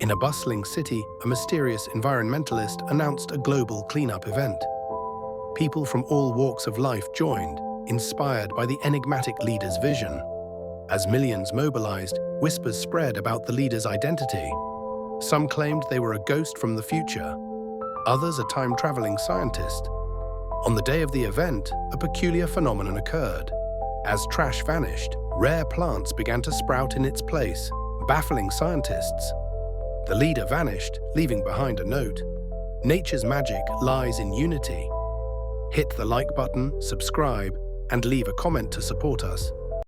In a bustling city, a mysterious environmentalist announced a global cleanup event. People from all walks of life joined, inspired by the enigmatic leader's vision. As millions mobilized, whispers spread about the leader's identity. Some claimed they were a ghost from the future, others a time-traveling scientist. On the day of the event, a peculiar phenomenon occurred. As trash vanished, rare plants began to sprout in its place, baffling scientists. The leader vanished, leaving behind a note. Nature's magic lies in unity. Hit the like button, subscribe, and leave a comment to support us.